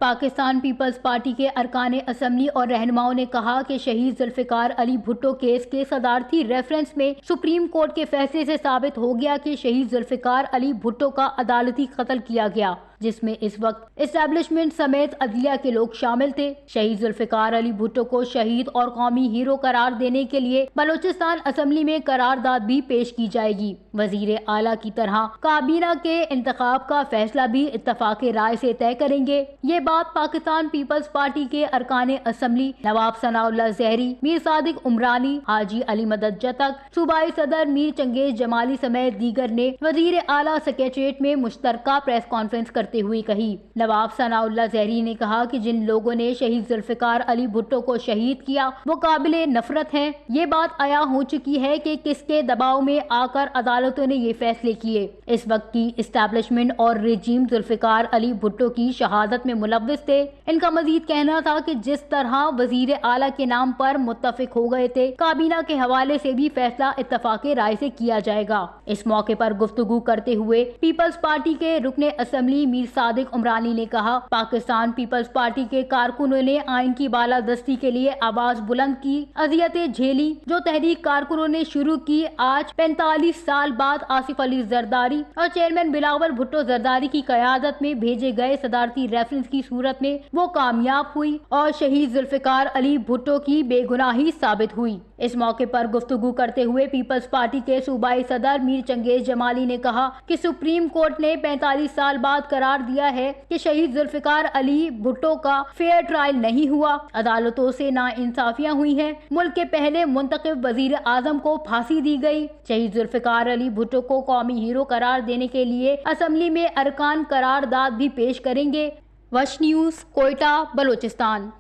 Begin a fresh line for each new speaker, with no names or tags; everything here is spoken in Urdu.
پاکستان پیپلز پارٹی کے ارکان اسمبلی اور رہنماؤں نے کہا کہ شہید ذوالفقار علی بھٹو کیس کے صدارتی ریفرنس میں سپریم کورٹ کے فیصلے سے ثابت ہو گیا کہ شہید ذوالفقار علی بھٹو کا عدالتی قتل کیا گیا، جس میں اس وقت اسٹیبلشمنٹ سمیت عدلیہ کے لوگ شامل تھے۔ شہید ذوالفقار علی بھٹو کو شہید اور قومی ہیرو قرار دینے کے لیے بلوچستان اسمبلی میں قرارداد بھی پیش کی جائے گی۔ وزیر اعلیٰ کی طرح کابینہ کے انتخاب کا فیصلہ بھی اتفاق رائے سے طے کریں گے۔ یہ بات پاکستان پیپلز پارٹی کے ارکان اسمبلی نواب ثناء اللہ زہری، میر صادق عمرانی، حاجی علی مدد جتک، صوبائی صدر میر چنگیز جمالی سمیت دیگر نے وزیر اعلیٰ سیکریٹریٹ میں مشترکہ پریس کانفرنس کرتے ہوئے کہی۔ نواب ثناء اللہ زہری نے کہا کہ جن لوگوں نے شہید ذوالفقار علی بھٹو کو شہید کیا وہ قابل نفرت ہیں۔ یہ بات عیاں ہو چکی ہے کہ کس کے دباؤ میں آ کر عدالتوں نے یہ فیصلے کیے۔ اس وقت کی اسٹیبلشمنٹ اور رجیم ذوالفقار علی بھٹو کی شہادت میں ملوث تھے۔ ان کا مزید کہنا تھا کہ جس طرح وزیر اعلیٰ کے نام پر متفق ہو گئے تھے، کابینہ کے حوالے سے بھی فیصلہ اتفاق رائے سے کیا جائے گا۔ اس موقع پر گفتگو کرتے ہوئے پیپلز پارٹی کے رکن اسمبلی میر صادق عمرانی نے کہا، پاکستان پیپلز پارٹی کے کارکنوں نے آئین کی بالادستی کے لیے آواز بلند کی، اذیتیں جھیلی۔ جو تحریک کارکنوں نے شروع کی، آج 45 سال بعد آصف علی زرداری اور چیئرمین بلاول بھٹو زرداری کی قیادت میں بھیجے گئے صدارتی ریفرنس کی صورت میں وہ کامیاب ہوئی اور شہید ذوالفقار علی بھٹو کی بے گناہی ثابت ہوئی۔ اس موقع پر گفتگو کرتے ہوئے پیپلز پارٹی کے صوبائی صدر میر چنگیز جمالی نے کہا کہ سپریم کورٹ نے 45 سال بعد قرار دیا ہے کہ شہید ذوالفقار علی بھٹو کا فیئر ٹرائل نہیں ہوا، عدالتوں سے ناانصافیاں ہوئی ہیں، ملک کے پہلے منتخب وزیر اعظم کو پھانسی دی گئی۔ شہید ذوالفقار علی بھٹو کو قومی ہیرو قرار دینے کے لیے اسمبلی میں ارکان قرارداد بھی پیش کریں گے۔ وش نیوز، کوئٹہ، بلوچستان۔